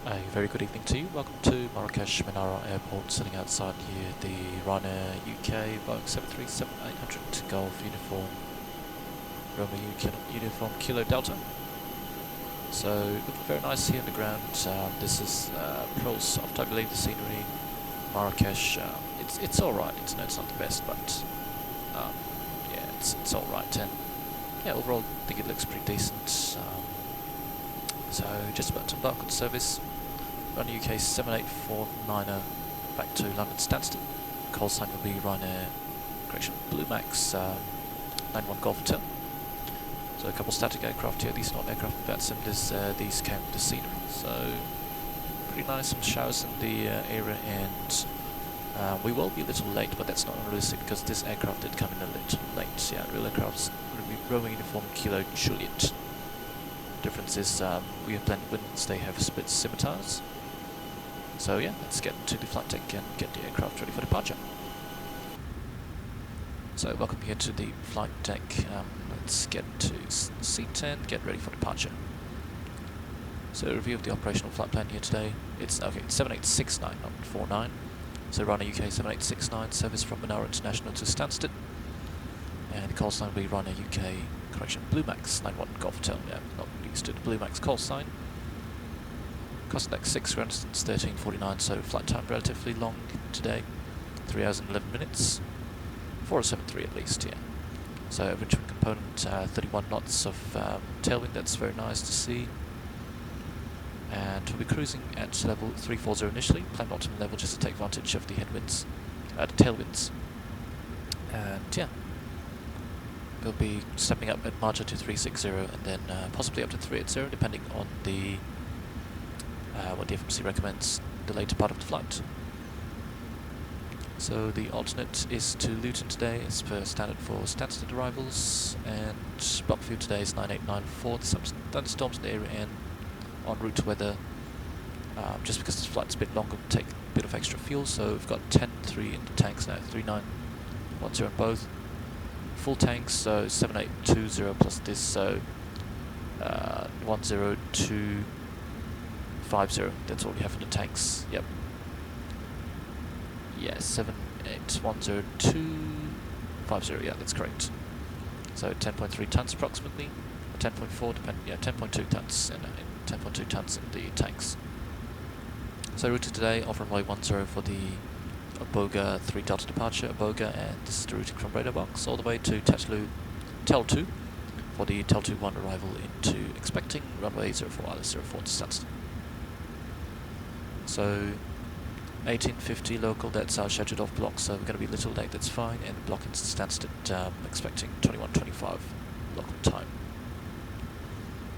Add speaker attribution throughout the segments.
Speaker 1: A very good evening to you. Welcome to Marrakesh Menara Airport. Sitting outside here, the Ryanair UK Boeing 737-800 Golf uniform, Romeo uniform Kilo Delta. So looking very nice here on the ground. This is Pearl Soft, I believe, the scenery. Marrakesh. It's all right. It's not the best, but yeah, it's all right. And yeah, overall, I think it looks pretty decent. So just about to embark on service. Ryanair UK 78490 back to London Stansted. Call sign will be Ryanair, Blue Max 91 Golf Hotel. So a couple static aircraft here. These are not aircraft with VATSIM. These came with the scenery. So pretty nice. Some showers in the area, and we will be a little late, but that's not unrealistic because this aircraft did come in a little late. Yeah, real aircraft's going to be Romeo uniform Kilo Juliet. Difference is we have blended winds, they have split scimitars. So yeah, let's get to the flight deck and get the aircraft ready for departure. So welcome here to the flight deck. Let's get to C10, get ready for departure. So a review of the operational flight plan here today. It's 7869, not 49. So Ryanair UK 7869, service from Menara International to Stansted. And the call sign will be Ryanair UK, Blue Max 91 Golf Hotel. Yeah, not used to the Blue Max call sign. Cost deck 6 grand since 13:49, so flight time relatively long today, 3 hours and 11 minutes, 4073 at least, yeah. So average wind component 31 knots of tailwind, that's very nice to see. And we'll be cruising at level 340 initially, planned optimum level just to take advantage of the headwinds, the tailwinds. And yeah, we'll be stepping up at margin to 360 and then possibly up to 380 depending on the what the FMC recommends the later part of the flight. So the alternate is to Luton today as per standard for Stansted arrivals, and block fuel today is 9894. There's some thunderstorms in the area and en route weather. Just because this flight's a bit longer, we'll take a bit of extra fuel, so we've got 10.3 in the tanks now, 3910 on both. Full tanks, so 7820 plus this, so 10250. That's all we have for the tanks. Yep. Yeah, 7810250. Yeah, that's correct. So 10.3 tons approximately, or 10.4 depend. Yeah, 10.2 tons and 10.2 tons in the tanks. So route today off runway 10 for the Boga 3 Delta departure, Boga, and this is the routing from radar box all the way to Tel 2 for the Tel 2-1 arrival into expecting runway 04 Alice 04 to Stansted. So 1850 local, that's our scheduled off block, so we're going to be a little late, that's fine, and block into Stansted, expecting 21:25 local time.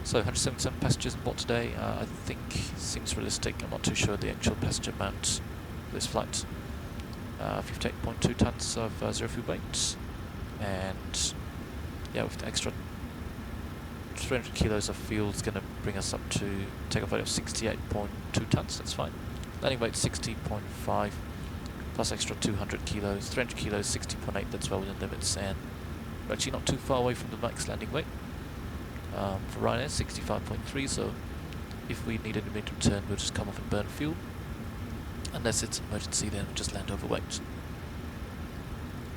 Speaker 1: So 177 passengers on board today. I think seems realistic. I'm not too sure the actual passenger amount for this flight. 58.2 tons of zero fuel weight, and yeah, with the extra 300 kilos of fuel is going to bring us up to takeoff weight of 68.2 tons. That's fine. Landing weight 60.5 plus extra 200 kilos, 300 kilos, 60.8. That's well within limits, and we're actually not too far away from the max landing weight. For Ryanair, 65.3. So if we need an immediate return, we'll just come off and burn fuel. Unless it's an emergency, then we'll just land overweight.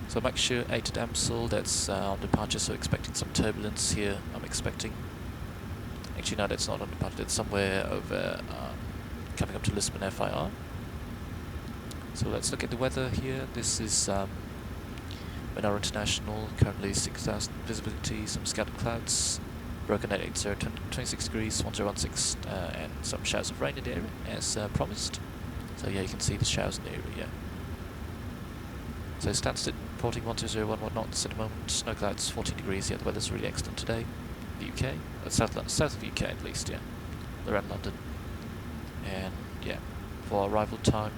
Speaker 1: So max shear 8 at Amstel, that's on departure, so expecting some turbulence here. I'm expecting, actually no, that's not on departure, that's somewhere over coming up to Lisbon FIR. So let's look at the weather here. This is Menara International, currently 6,000 visibility, some scattered clouds, broken at 80, 26 degrees, 1016, and some showers of rain in the area as promised. So yeah, you can see the showers in the area, yeah. So Stansted, porting 1201 knots at the moment, snow clouds 14 degrees, yeah, the weather's really excellent today. The UK, south of UK at least, yeah, around London. And yeah, for arrival time,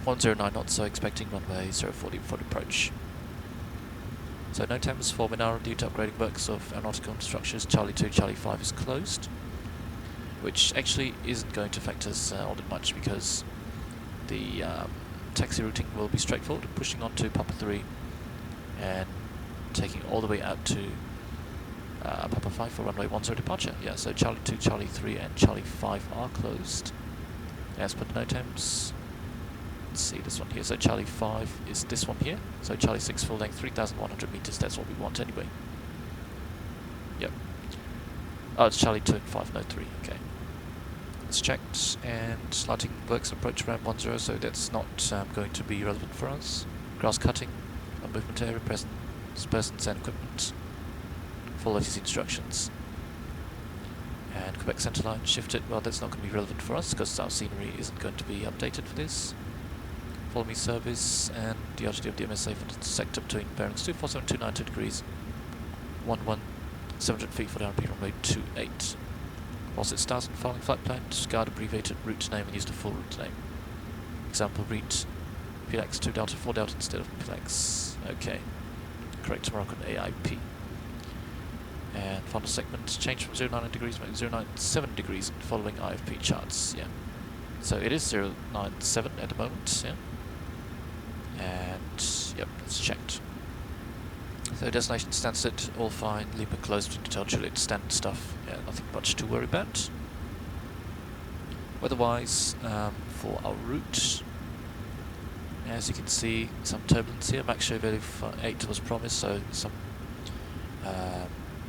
Speaker 1: 109 knots, so expecting runway 040 for approach. So no times for Menara due to upgrading works of aeronautical structures. Charlie 2, Charlie 5 is closed, which actually isn't going to affect us all that much because the taxi routing will be straightforward, pushing on to Papa 3 and taking all the way out to Papa 5 for runway 10 departure. Yeah, so Charlie 2, Charlie 3 and Charlie 5 are closed. As per the NOTAMs, let's see this one here. So Charlie 5 is this one here. So Charlie 6 full length, 3,100 meters. That's what we want anyway. Yep. Oh, it's Charlie 2 and 5, no 3. Okay. It's checked, and lighting works approach ramp 10, so that's not going to be relevant for us. Grass cutting, on movement area, persons and equipment. Follow these instructions. And Quebec centre line shifted. Well, that's not going to be relevant for us because our scenery isn't going to be updated for this. Follow me service and the RTD of the MSA for the sector between bearings 247, 292 degrees, 700 feet for down runway 28. Whilst it starts in filing flight plan, discard abbreviated route name and use the full route name. Example, read PLX 2 Delta 4 Delta instead of PLX. Okay. Correct Moroccan AIP. And final segment, change from 090 degrees to 097 degrees following IFP charts, yeah. So it is 097 at the moment, yeah. And, yep, it's checked. So destination Stansted, all fine, Lima closed to Hotel Juliet, standard stuff, yeah, nothing much to worry about. Weather-wise, for our route, as you can see, some turbulence here. Max show value for 8 was promised, so some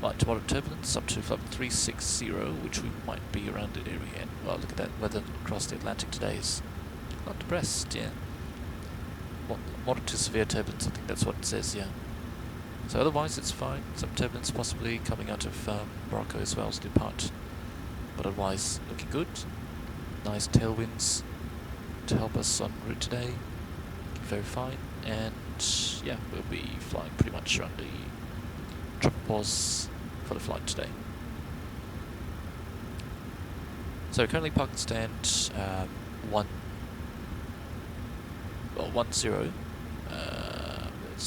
Speaker 1: light to moderate turbulence up to flight 360, which we might be around the area here. Well, look at that weather across the Atlantic today is not depressed, yeah. Moderate to severe turbulence, I think that's what it says, yeah. So otherwise it's fine. Some turbulence possibly coming out of Morocco as well as depart. But otherwise looking good. Nice tailwinds to help us on route today. Very fine. And yeah, we'll be flying pretty much around the tropopause for the flight today. So currently parking stand 10.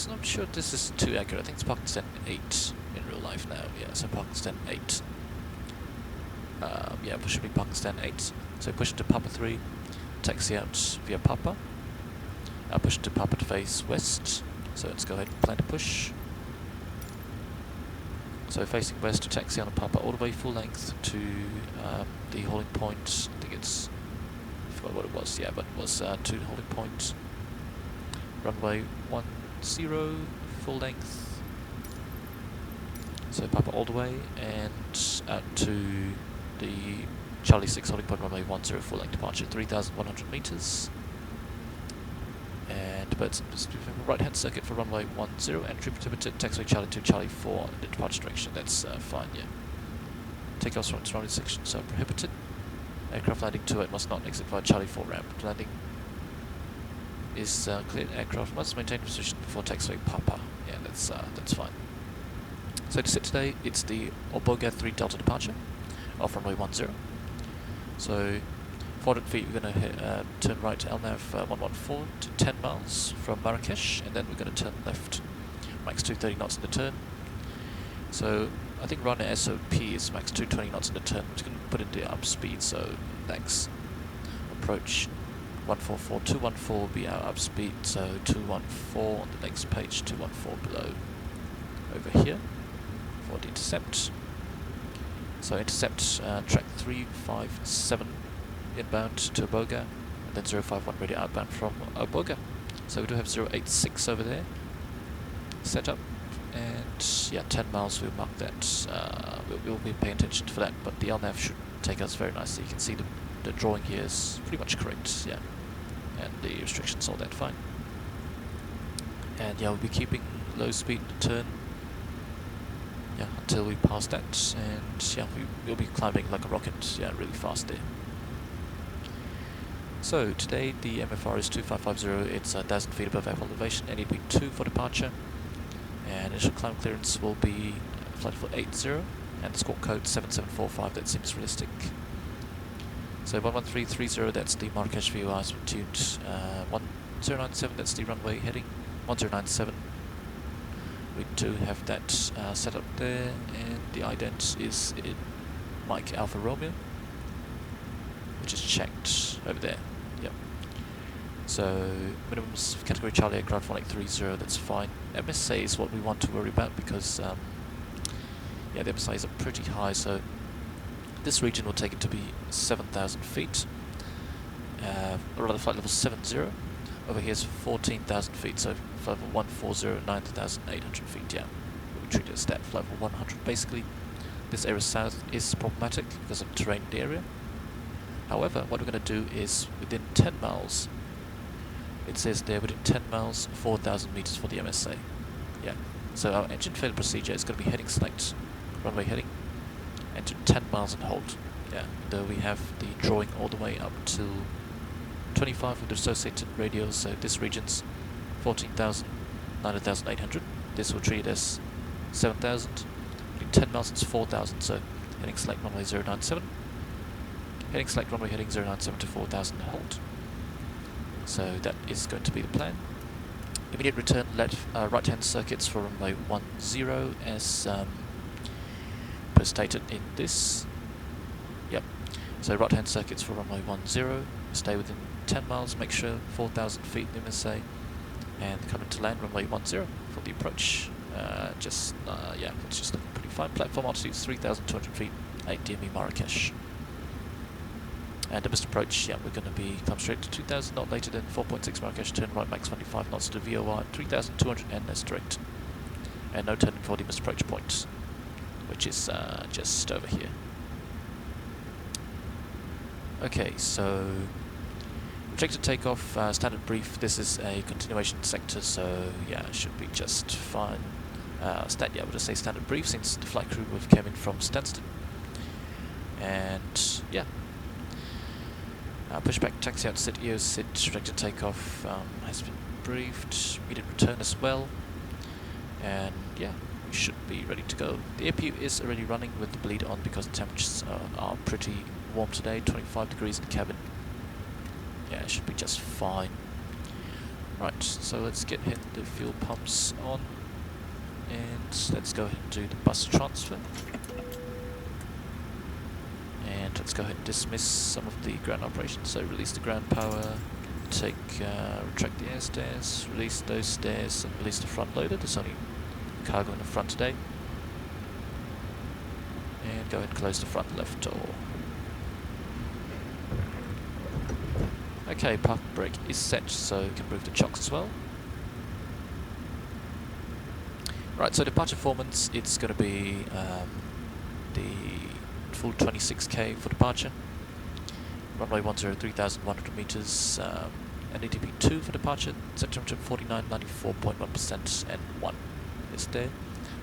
Speaker 1: I'm sure this is too accurate. I think it's parking stand 8 in real life now. Yeah, so parking stand 8. Yeah, should be parking stand 8. So push into Papa 3, taxi out via Papa. Push into Papa to face west. So let's go ahead and plan to push. So facing west to taxi on a Papa all the way full length to the holding point. I think it's, I forgot what it was, yeah, but it was to the holding point. Runway 10, full length. So Papa all the way and out to the Charlie 6 holding point runway 10, full length departure, 3,100 meters. And birds right hand circuit for runway 10, entry prohibited, taxiway Charlie 2, Charlie 4 in the departure direction, that's fine, yeah. Takeoffs from surrounding sections are prohibited. Aircraft landing to it must not exit via Charlie 4 ramp. Landing is cleared. Aircraft must maintain position before taxiway Papa. Yeah, that's fine. So to sit today, it's the Oboga 3 Delta departure off runway 10. So 400 feet, we're going to turn right to LNAV 114 to 10 miles from Marrakesh, and then we're going to turn left, max 230 knots in the turn. So I think Ryanair SOP is max 220 knots in the turn. I'm just going to put in the up speed, so next approach 144, 214 will be our up speed, so 214 on the next page, 214 below over here for the intercept. So intercept track 357 inbound to Oboga, and then 051 ready outbound from Oboga. So we do have 086 over there set up, and yeah, 10 miles we'll mark that. We'll be paying attention for that, but the LNAV should take us very nicely. You can see the drawing here is pretty much correct, yeah, and the restrictions all that fine. And yeah, we'll be keeping low speed in the turn, yeah, until we pass that, and yeah, we'll be climbing like a rocket, yeah, really fast there. So today the MFR is 2550, it's 1,000 feet above air elevation, NEB 2 for departure, and initial climb clearance will be flight level 80, and the score code 7745, that seems realistic. So 11330, that's the Marrakesh VOR tuned, 1097, that's the runway heading, 1097. We do have that set up there, and the ident is in Mike Alpha Romeo, which is checked over there. Yep. So minimum category Charlie aircraft 1830, that's fine. MSA is what we want to worry about because yeah, the MSAs are pretty high, so this region will take it to be 7,000 feet. or rather flight level 70. Over here is 14,000 feet, so flight level 140, 9,800 feet, yeah. We treat it as that, flight level 100. Basically, this area south is problematic because of the terrain in the area. However, what we're going to do is within 10 miles, it says there within 10 miles, 4,000 meters for the MSA. Yeah. So our engine failure procedure is going to be heading select, runway heading, enter 10 miles and hold. Yeah. Though we have the drawing all the way up to 25 with the associated radios, so this region's 14,000, 9,800. This will treat it as 7,000. Within 10 miles it's 4,000, so heading select runway 097. Heading select runway heading 097 to 4,000 hold. So that is going to be the plan. Immediate return right hand circuits for runway 10 as per stated in this. Yep. So right hand circuits for runway 10. Stay within 10 miles, make sure 4,000 feet in the MSA, and come into land runway 10 for the approach. Yeah, it's just looking pretty fine. Platform altitude is 3,200 feet, 8 DME Marrakesh. And the missed approach, yeah, we're going to be come straight to 2,000, not later than 4.6 Marrakesh, turn right max 25 knots to VOR, 3,200 NS direct. And no turning for the missed approach point, which is just over here. Okay, so objective takeoff, standard brief. This is a continuation sector, so yeah, it should be just fine. Yeah, we'll just say standard brief since the flight crew have came in from Stansted. And yeah, pushback taxi out sit EOS objective takeoff has been briefed. Immediate return as well, and yeah, we should be ready to go. The APU is already running with the bleed on because the temperatures are pretty warm today, 25 degrees in the cabin. Yeah, it should be just fine. Right, so let's get the fuel pumps on, and let's go ahead and do the bus transfer. And let's go ahead and dismiss some of the ground operations. So release the ground power, retract the air stairs, release those stairs, and release the front loader. There's only cargo in the front today. And go ahead and close the front left door. Okay, park brake is set, so you can move the chocks as well. Right, so departure performance, it's going to be the full 26k for departure. Runway 10, 3,100 meters, NATP 2 for departure, set temperature 49, 94.1% and 1 is there.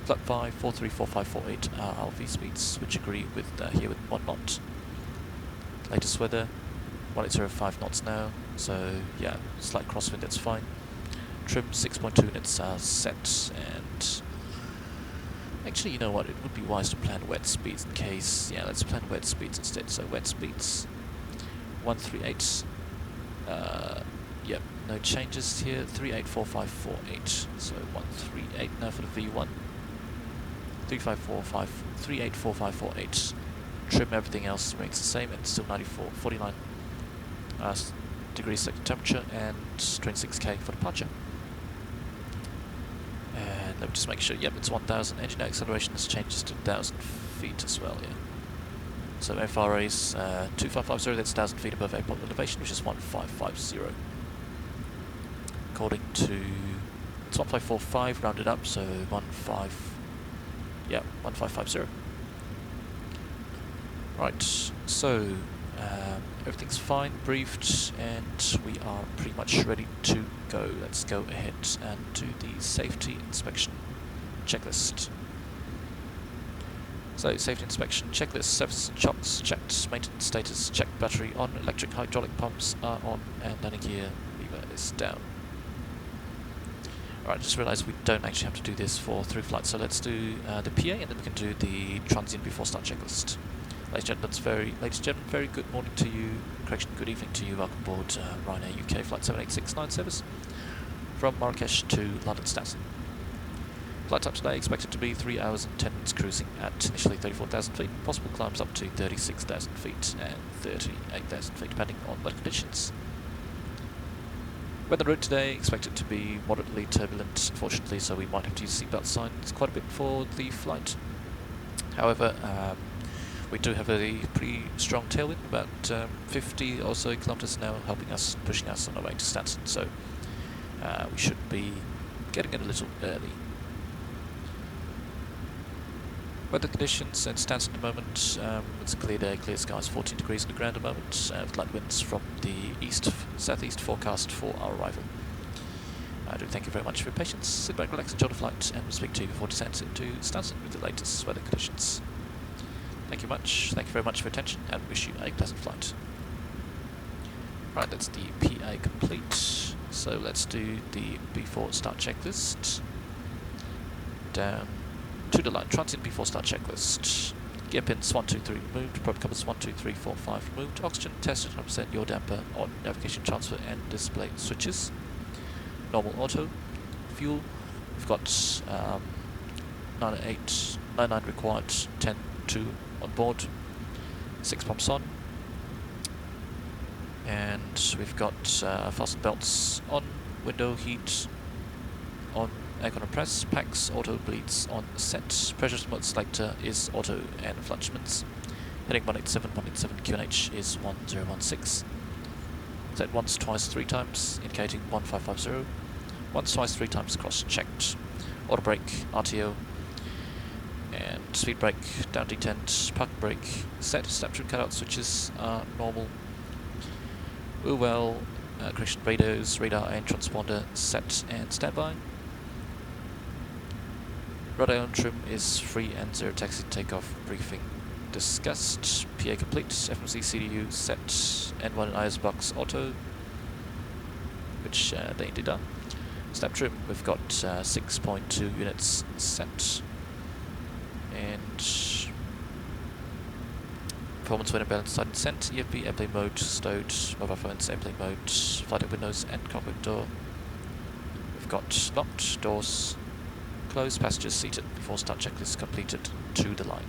Speaker 1: Flight 5, 434548 RV speeds, which agree with here with 1 knot. Latest weather, 1805 knots now, so yeah, slight crosswind, that's fine. Trim 6.2 units are set, and actually, you know what, it would be wise to plan wet speeds in case, yeah, let's plan wet speeds instead. So wet speeds, 138, yep, no changes here, 384548, so 138 now for the V1, 384548, trim everything else remains the same, and still 49 degrees second temperature, and 26k for departure. And let me just make sure, yep, it's 1,000. Engine acceleration has changed to 1,000 feet as well, yeah. So FRA's 2550, that's 1,000 feet above airport elevation, which is 1550. According to, it's 1545 rounded up, so 1550. Right, so everything's fine, briefed, and we are pretty much ready to go. Let's go ahead and do the safety inspection checklist. So, safety inspection checklist, surface and chocks checked, maintenance status checked, battery on, electric hydraulic pumps are on, and landing gear lever is down. Alright, just realised we don't actually have to do this for through flight, so let's do the PA, and then we can do the transient before start checklist. Ladies and gentlemen, very good morning to you, correction, good evening to you. Welcome aboard Ryanair UK flight 786 service from Marrakesh to London Stansted. Flight time today expected to be 3 hours and 10 minutes cruising at initially 34,000 feet, possible climbs up to 36,000 feet and 38,000 feet depending on weather conditions. Weather route today expected to be moderately turbulent, unfortunately, so we might have to use seatbelt signs quite a bit for the flight. However, we do have a pretty strong tailwind, about 50 or so kilometers now, helping us, pushing us on our way to Stansted, so we should be getting it a little early. Weather conditions in Stansted at the moment, it's a clear day, clear skies, 14 degrees on the ground at the moment, with light winds from the southeast forecast for our arrival. I do thank you very much for your patience. Sit back, relax, enjoy the flight, and we'll speak to you before descent into Stansted with the latest weather conditions. Thank you much. Thank you very much for your attention, and wish you a pleasant flight. Right, that's the PA complete. So let's do the before start checklist. Down to the line. Transient before start checklist. Gear pins 1, 2, 3 removed. Probe covers 1, 2, 3, 4, 5 removed. Oxygen tested 100%. Yaw damper on. Navigation transfer and display switches. Normal auto. Fuel. We've got 99 required. 10.2 on board. 6 pumps on. And we've got fasten belts on. Window heat on. Aircon and press, packs, auto bleeds on set, pressure remote selector is auto and flatulence. Heading 187, 187, QNH is 1016. Set once, twice, 3 times, indicating 1550. Once, twice, 3 times, cross checked. Auto brake, RTO, and speed brake, down detent, parking brake, set, snapshot cutout switches are normal. Well, correction radios, radar and transponder set and standby. Rudder on trim is free and 0 taxi takeoff briefing discussed. PA complete. FMC CDU set. N1 and IS box auto, which they indeed are. Snap trim, we've got 6.2 units set. And performance when in balance side and descent. EFB airplane mode stowed. Mobile phones airplane mode. Flight windows and cockpit door. We've got locked doors. Closed, passengers seated, before start checklist completed, to the line.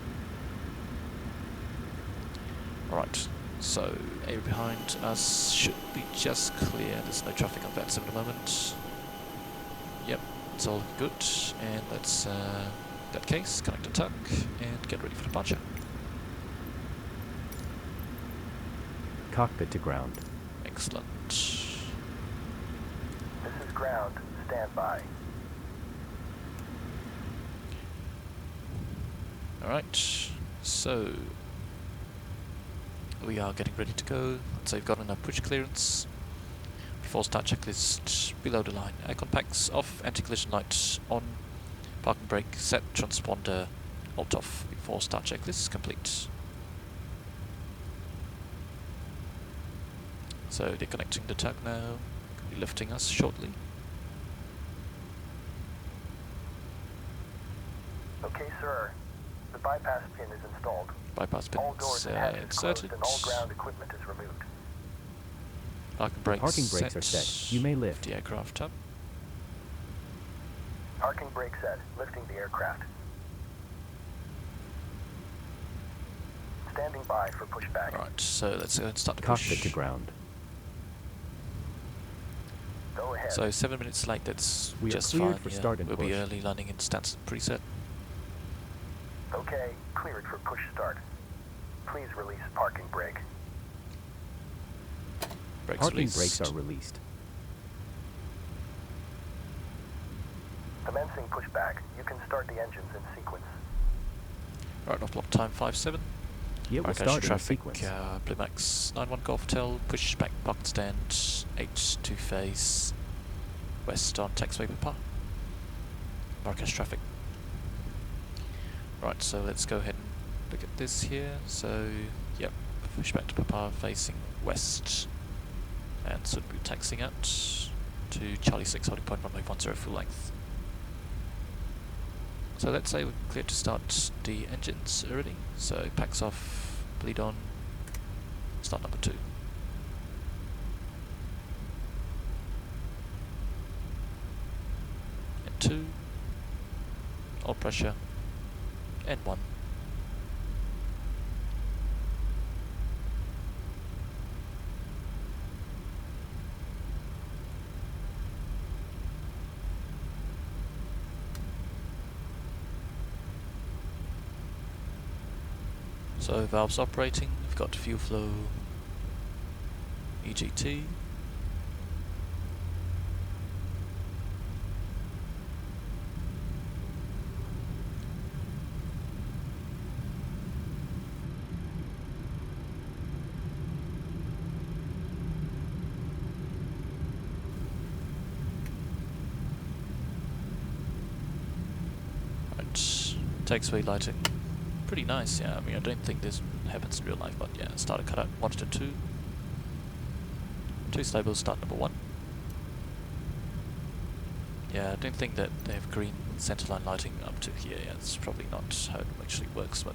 Speaker 1: Alright, so area behind us should be just clear. There's no traffic on VATSIM at the moment. Yep, it's all good. And let's, in that case, connect the tuck and get ready for departure.
Speaker 2: Cockpit to ground.
Speaker 1: Excellent.
Speaker 3: This is ground. Stand by.
Speaker 1: Alright, so we are getting ready to go. So we've got enough push clearance. Before start checklist, below the line. Aircon packs off, anti-collision light on, parking brake set, transponder alt off. Before start checklist complete. So they're connecting the tug now, could be lifting us shortly.
Speaker 3: Okay, sir. The bypass pin is installed.
Speaker 1: Bypass pin
Speaker 3: All doors and hatches
Speaker 1: inserted.
Speaker 3: closed and all ground equipment is removed.
Speaker 1: Parking brakes
Speaker 2: are set. You may lift.
Speaker 1: The aircraft up.
Speaker 3: Parking brake set. Lifting the aircraft. Standing by for pushback.
Speaker 1: Alright, so let's go and start the
Speaker 2: Cockpit
Speaker 1: push.
Speaker 2: to ground.
Speaker 3: Go ahead.
Speaker 1: So 7 minutes late, that's
Speaker 2: We are
Speaker 1: just
Speaker 2: cleared
Speaker 1: fine.
Speaker 2: for
Speaker 1: Yeah.
Speaker 2: start and
Speaker 1: We'll
Speaker 2: push.
Speaker 1: be early landing in Stansted preset.
Speaker 3: Okay, cleared for push start. Please release parking brake.
Speaker 1: Brakes
Speaker 2: Parking
Speaker 1: released.
Speaker 2: brakes are released.
Speaker 3: Commencing pushback. You can start the engines in sequence.
Speaker 1: Right, off block time 57.
Speaker 2: Yeah, we'll
Speaker 1: Marrakesh
Speaker 2: start in
Speaker 1: traffic,
Speaker 2: sequence.
Speaker 1: Bluemax 91 Golf Hotel, push back parking stand, 8 to phase, west on taxiway Papa. Marrakesh traffic. Right, so let's go ahead and look at this here. So, yep, push back to Papa facing west. And so we'll be taxiing out to Charlie 6 holding point runway 10 full length. So let's say we're clear to start the engines already. So packs off, bleed on, start number 2. And 2, all pressure, and 1. So valves operating, we've got fuel flow, EGT. Taxiway lighting, pretty nice, yeah. I mean, I don't think this happens in real life, but yeah, starter cutout, 1 to 2. 2 stable, start number 1. Yeah, I don't think that they have green centerline lighting up to here, yeah, it's probably not how it actually works, but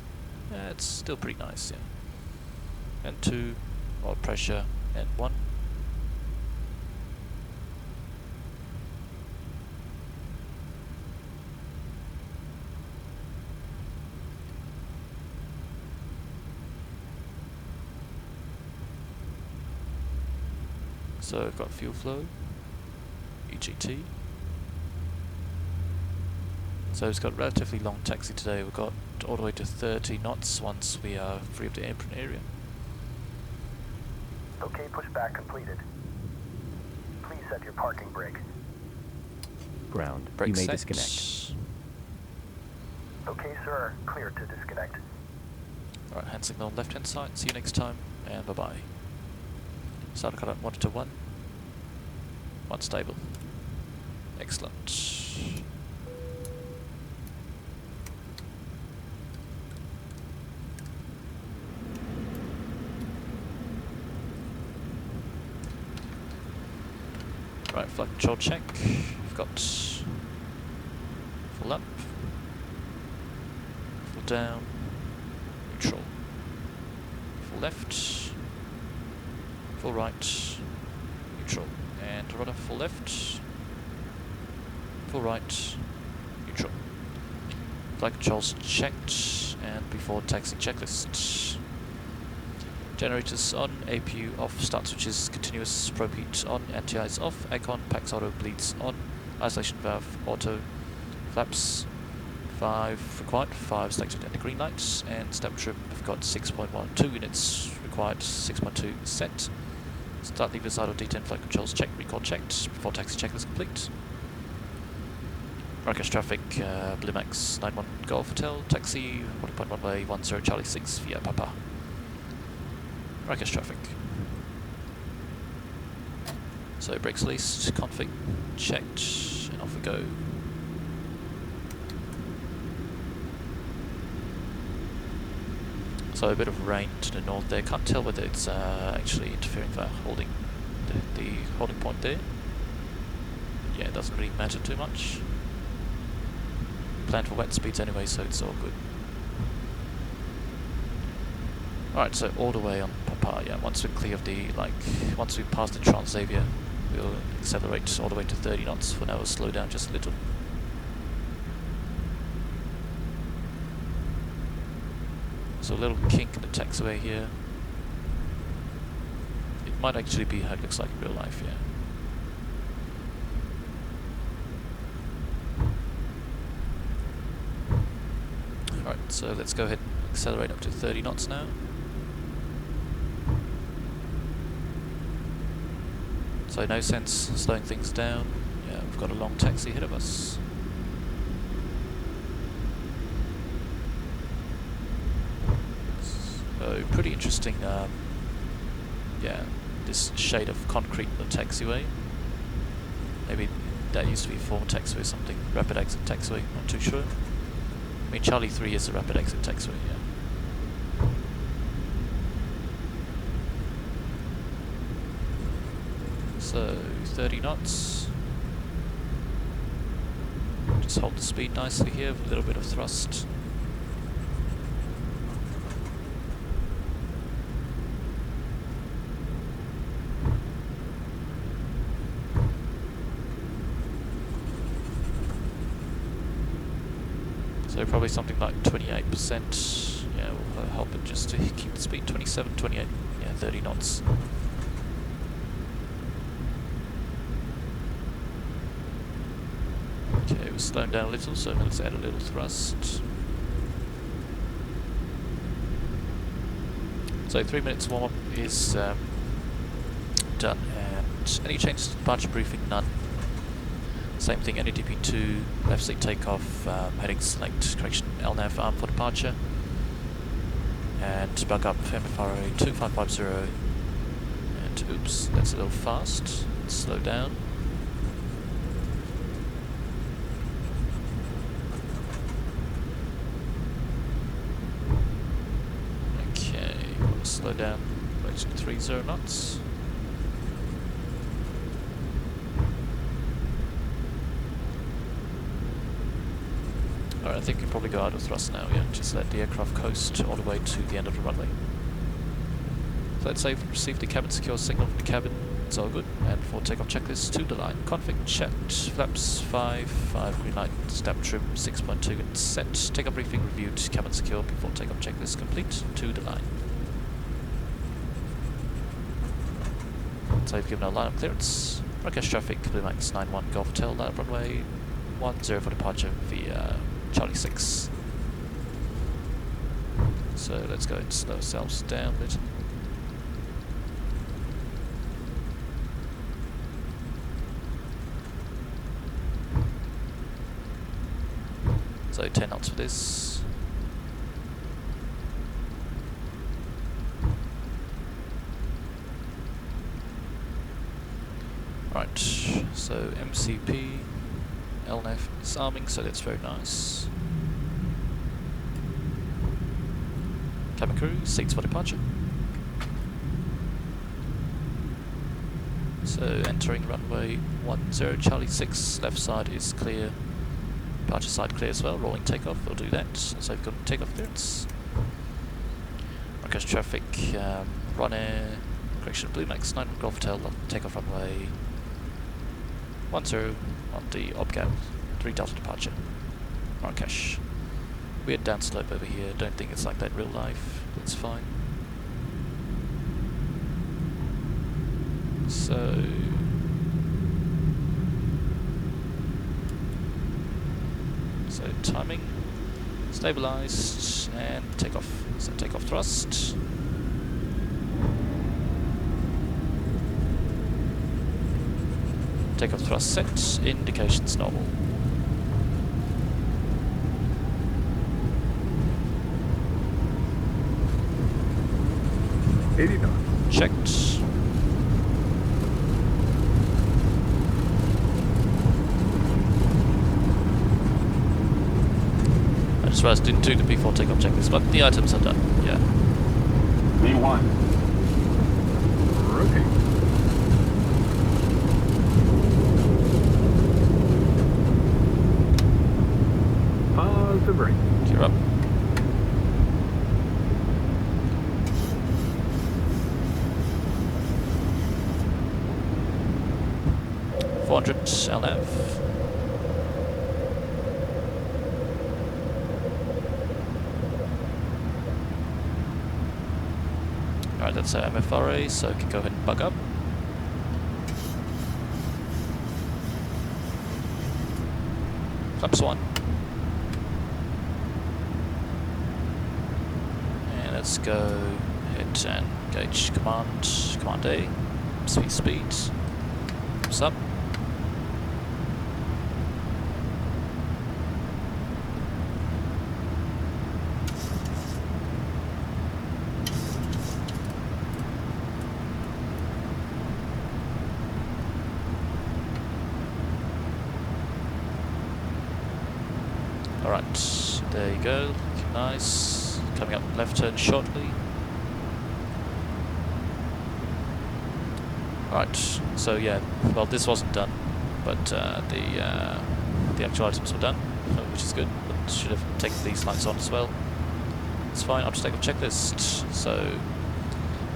Speaker 1: yeah, it's still pretty nice, yeah. And 2, oil pressure, and 1. So we've got fuel flow, EGT. So it's got relatively long taxi today. We've got all the way to 30 knots once we are free of the apron area.
Speaker 3: Okay, pushback completed. Please set your parking brake.
Speaker 2: Ground.
Speaker 1: Brake
Speaker 2: You may
Speaker 1: set.
Speaker 2: disconnect.
Speaker 3: Okay, sir. Clear to disconnect.
Speaker 1: Alright, hand signal on left hand side. See you next time, and bye bye. Starter cutout 1 to 1. 1 stable. Excellent. Right, flight control check. We've got full up, full down, neutral, full left, full right, neutral, and rudder full left, full right, neutral. Flight controls checked, and before taxi checklist. Generators on, APU off, start switches continuous, probe heat on, anti-ice off, aircon, PAX auto bleeds on, isolation valve auto, flaps 5 required, 5 selected and the green lights, and step trim we've got 6.12 units required, 6.2 set. Start levers idle D10 flight controls checked, recall checked, before taxi checklist complete. Marrakesh traffic, Blue Max 91 Golf Hotel, taxi, 1.1 runway 10 Charlie 6 via Papa. Marrakesh traffic. So brakes released, config checked, and off we go. So a bit of rain to the north there. Can't tell whether it's actually interfering with our holding the holding point there. Yeah, it doesn't really matter too much. Planned for wet speeds anyway, so it's all good. Alright, so all the way on Papa, yeah, once we're clear of the, once we pass the Trans-Xavier, we'll accelerate all the way to 30 knots. For now, we'll slow down just a little. So a little kink in the taxiway here. It might actually be how it looks like in real life, yeah. Alright, so let's go ahead and accelerate up to 30 knots now. So no sense slowing things down. Yeah, we've got a long taxi ahead of us. So pretty interesting, yeah, this shade of concrete in the taxiway. Maybe that used to be a former taxiway or something, rapid exit taxiway, not too sure. I mean, Charlie 3 is a rapid exit taxiway, yeah. So 30 knots. Just hold the speed nicely here with a little bit of thrust. So probably something like 28%. Yeah, will help it just to keep the speed. 27, 28, yeah, 30 knots. Okay, we're slowing down a little, so let's add a little thrust. So 3 minutes warm-up is done, and any changes to departure briefing? None. Same thing, NEDP2, left seat takeoff, heading select, correction, LNAV arm for departure, and bug up MFRA 2550, and oops, that's a little fast, let's slow down. Okay, we'll slow down, to 30 knots. Alright, I think we can probably go out of thrust now, yeah. Just let the aircraft coast all the way to the end of the runway. So let's say we've received the cabin secure signal from the cabin, it's all good. And for takeoff checklist, to the line. Config checked, flaps 5, green light, step trim 6.2 and set. Takeoff briefing reviewed, cabin secure before takeoff checklist complete, to the line. So we've given our line of clearance. Marrakesh traffic, Blue Max 91 Golf Hotel, line up runway 10 for departure via Charlie 6. So let's go and slow ourselves down a little. So 10 knots for this. Right, so MCP, LNAV is arming, so that's very nice. Cabin crew, seats for departure. So entering runway 10, Charlie 6, left side is clear. Departure side clear as well, rolling takeoff, we'll do that. So we've got takeoff clearance. Marrakesh traffic, Ryanair, correction, Blue Max 9 Golf Hotel, takeoff runway 10 on the OPGAL, 3 Delta departure, Marrakesh. Weird downslope over here, don't think it's like that in real life, that's fine. So timing, stabilized, and takeoff. So takeoff thrust. Takeoff thrust set, indications normal. Checked. I just realized I didn't do the before takeoff checklist, but the items are done, yeah.
Speaker 3: V1. Rotate. Pause the brake.
Speaker 1: Gear up. LNAV. Alright, that's our MFRA, so we can go ahead and bug up. Flaps 1. And let's go ahead and engage command A, speed, flaps up. Alright, there you go, looking nice. Coming up left turn shortly. Alright, so yeah, well this wasn't done, but the actual items were done, which is good, but should have taken these lights on as well. It's fine, I'll just take a checklist. So,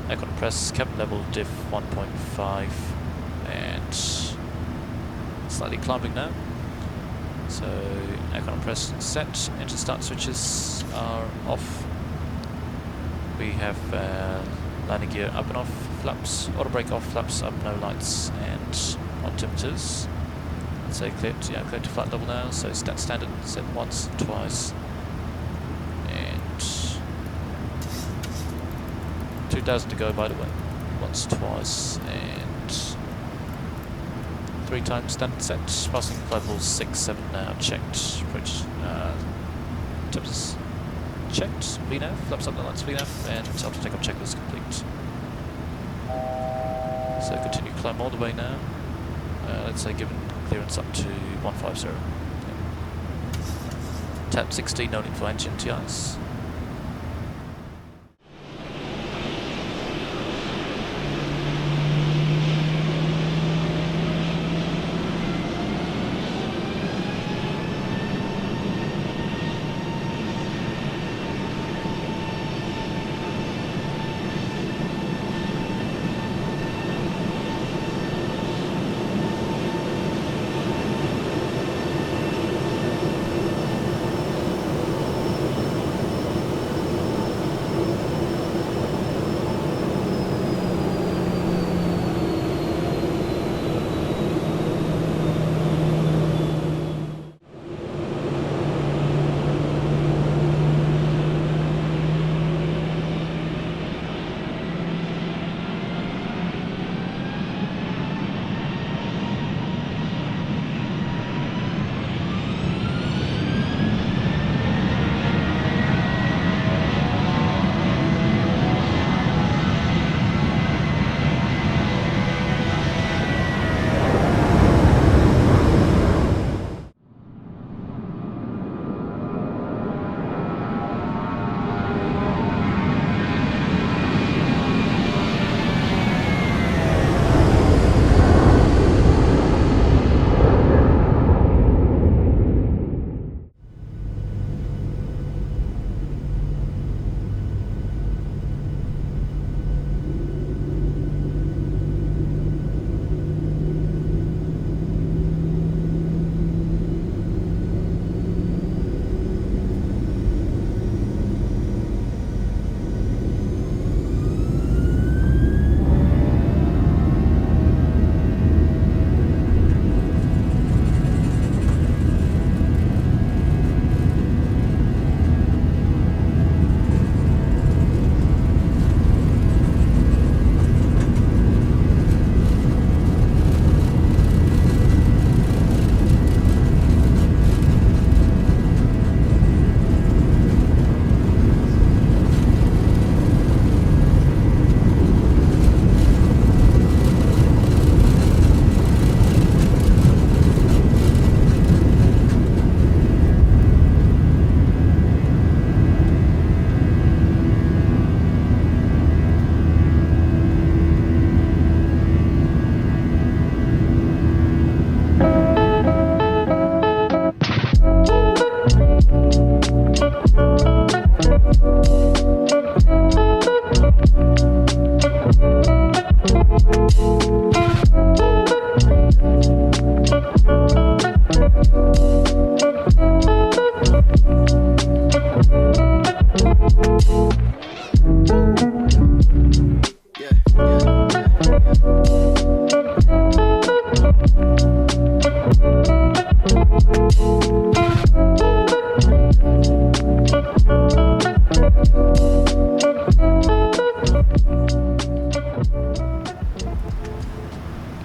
Speaker 1: aircon press, cabin level, diff 1.5, and slightly climbing now. So, aircon press set, engine start switches are off. We have landing gear up and off, flaps, auto brake off, flaps up, no lights, and altimeters. Let's say clear to flight level now, so standard, set once, twice, and 2,000 to go, by the way. Once, twice, and 3 times standard set. Passing flight level 6, 7 now. Checked. Approach. Tips checked. VNAV. Flaps up the lights. VNAV. And after takeoff checklist complete. So continue climb all the way now. Let's say given clearance up to 150. Tap 16, no need for engine TIs.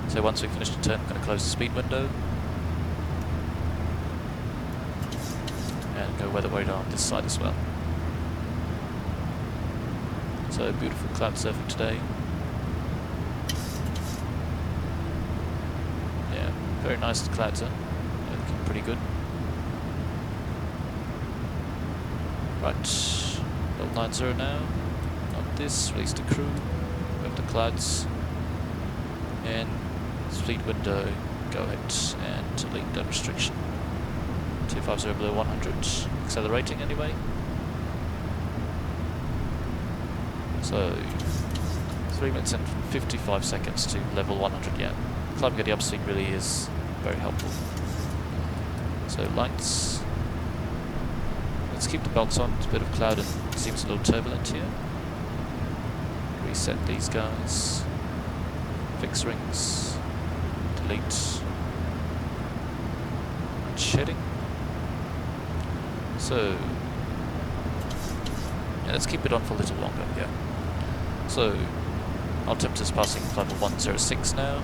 Speaker 1: So once we've finished the turn, I'm going to close the speed window and go weather radar on this side as well. So beautiful cloud surfing today. Yeah, very nice clouds are looking pretty good. Right, level 90 now. On this, release the crew, move the clouds, and speed window, go ahead and delete that restriction. 250 below 100, accelerating anyway. So 3 minutes and 55 seconds to level 100. Yeah, climbing at the upspeed really is very helpful. So lights. Let's keep the belts on. It's a bit of cloud and it seems a little turbulent here. Reset these guys. Fix rings. Delete. Shedding. So yeah, let's keep it on for a little longer. Yeah. So, altimeter is passing flight level 106 now.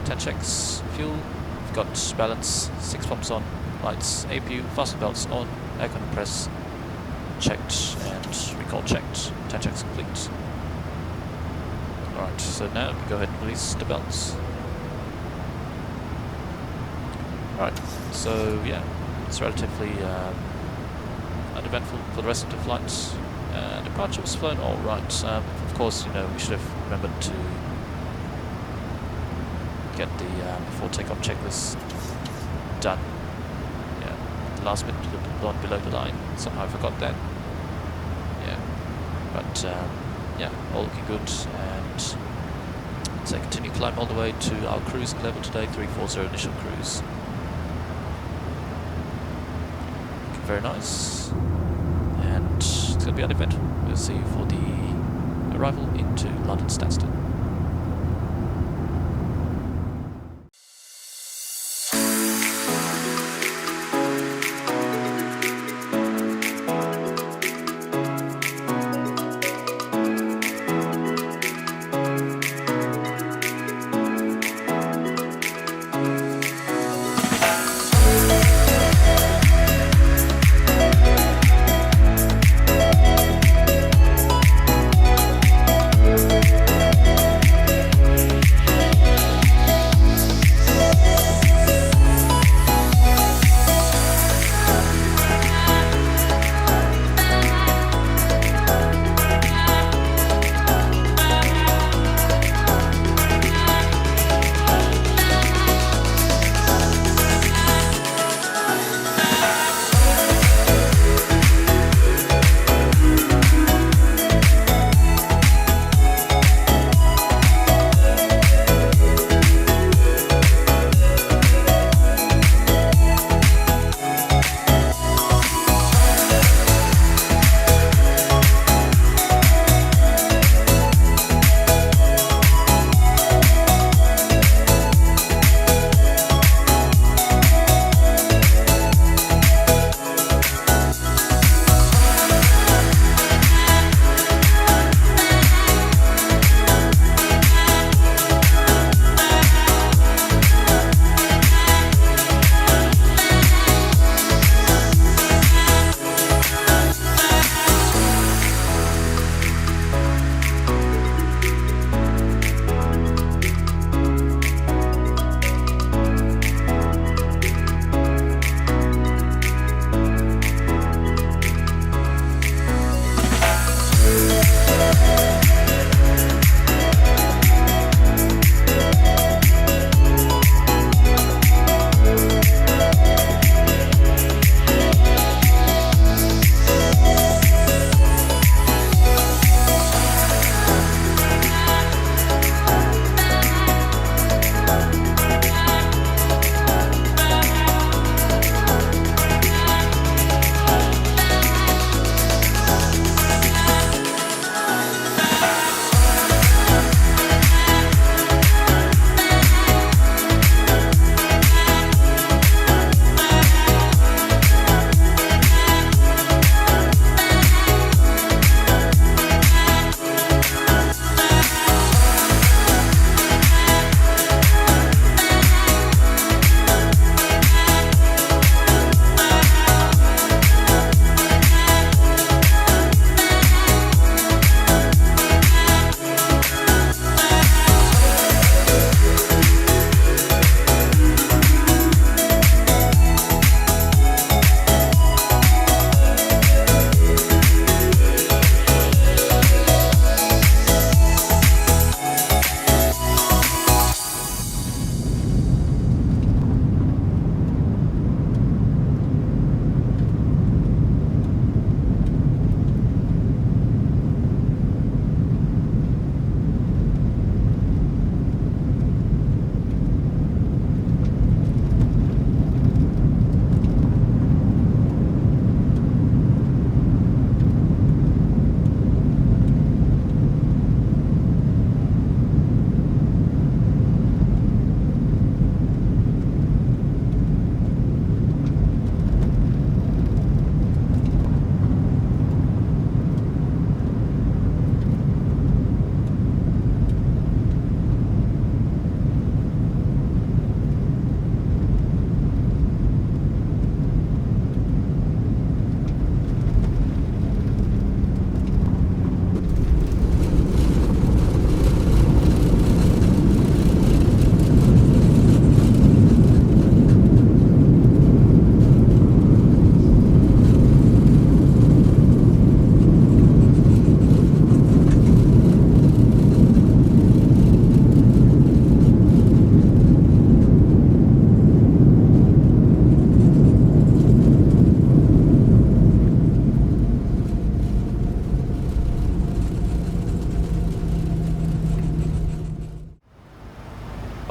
Speaker 1: 10 checks, fuel, we've got balance, 6 pumps on, lights, APU, fasten belts on, aircon press checked, and recall checked. 10 checks complete. Alright, so now we go ahead and release the belts. Alright, so yeah, it's relatively uneventful for the rest of the flight. Departure was flown alright. Of course, you know, we should have remembered to get the before takeoff checklist done. Yeah, the last bit below the line. Somehow I forgot that. Yeah, but yeah, all looking good. And so continue climb all the way to our cruising level today, 340 initial cruise. Looking very nice. And it's going to be uneventful. We'll see you for the arrival into London Stansted.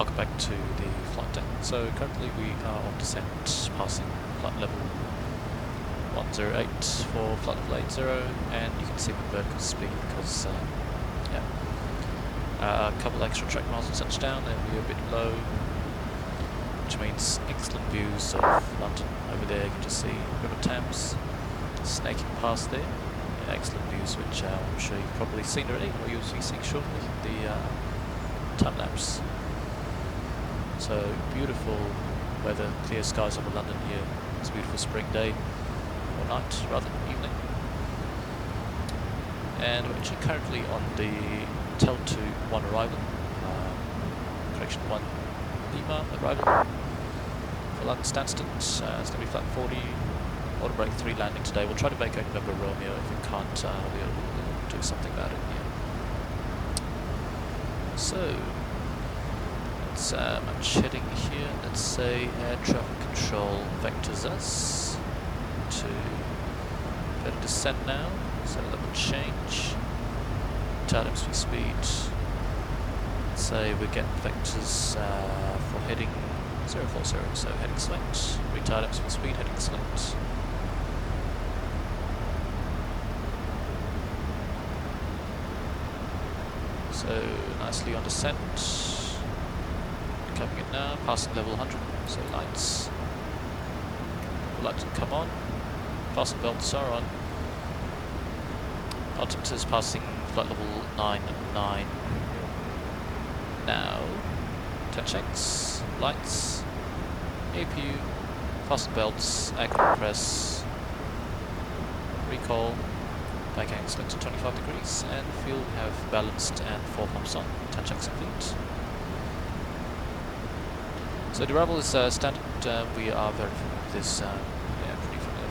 Speaker 1: welcome back to the flight deck. So currently we are on descent, passing flight level 108 for flight level 80, and you can see the vertical speed because a couple extra track miles on touchdown, and we're a bit low, which means excellent views of London over there. You can just see River Thames snaking past there. Yeah, excellent views, which I'm sure you've probably seen already, or you'll be seeing shortly, the time lapse. So beautiful weather, clear skies over London here. It's a beautiful spring day, or night rather, evening. And we're actually currently on the Tel2 1 arrival, correction 1 Lima arrival for London Stansted. It's going to be flight 40, auto break 3 landing today. We'll try to vacate November Romeo. If we can't, we'll do something about it. Yeah. So let's match heading here. Let's say air traffic control vectors us to better descent now. So that will change. Retard MSP speed. Let's say we get vectors for heading 040, so heading select. Retard MSP speed, heading select. So nicely on descent. Coming in now, passing level 100. So lights. Lights come on. Fasten belts are on. Altimeters passing flight level 99 now. 10 checks, lights, APU, fasten belts, air compress, recall, vacating select to 25 degrees, and fuel we have balanced and 4 pumps on. 10 checks complete. So the arrival is standard. We are very familiar with this.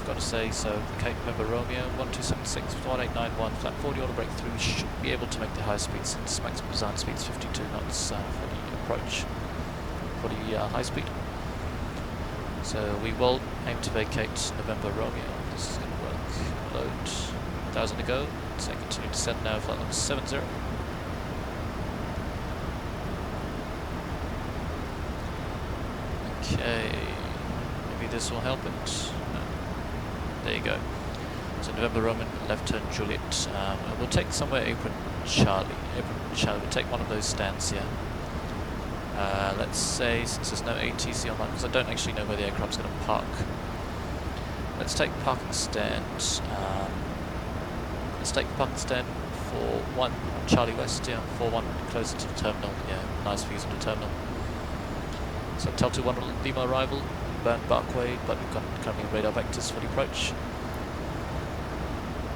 Speaker 1: Got to say, so Cape November Romeo 1276 1891 flat 40 auto break through should be able to make the higher speed since maximum design speed is 52 knots for the approach for the high speed. So we will aim to vacate November Romeo. This is going to work. Load 1000 to go. So continue to descend now, flight number 70. Okay, maybe this will help it. There you go. So November Roman, left turn Juliet. We'll take somewhere apron Charlie. We'll take one of those stands here. Let's say, since there's no ATC online, because I don't actually know where the aircraft's going to park. Let's take parking stand. Let's take parking stand for 1 Charlie West, yeah, 4-1 closer to the terminal. Yeah, nice views of the terminal. So Tel2 1 Lima arrival. Burn Barkway, but we've got currently radar vectors for the approach.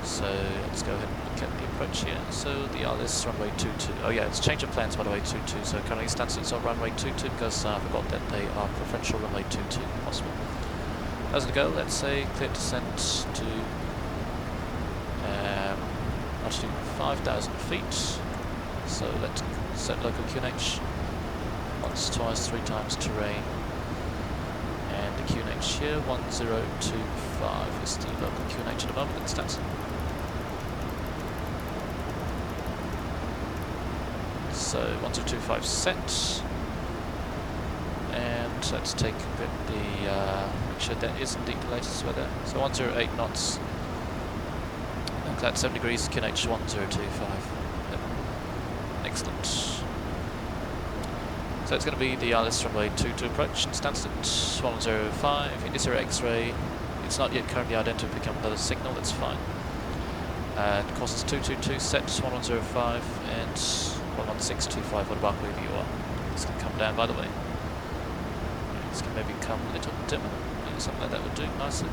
Speaker 1: So let's go ahead and look at the approach here. So the RLS runway 22. Oh yeah, it's change of plans by the way, 22. So currently Stansted on runway 22 because I forgot that they are preferential runway 22 possible. As we go, let's say clear descent to altitude 5,000 feet. So let's set local QNH once, twice, 3 times terrain. And the QNH here, 1025 is the local QNH at the moment at Stansted. So 1025 set. And let's take a bit make sure that is indeed the latest weather. So 108 knots. That's 7 degrees, QNH 1025. Yep. Excellent. So it's going to be the RLS runway 22 approach, Stansted 105, Indicera X-ray. It's not yet currently identified, become another signal, that's fine. Course is 222, set 1105 and 11625 on the Barkway viewer. This can come down by the way. This can maybe come a little dimmer, something like that would do nicely.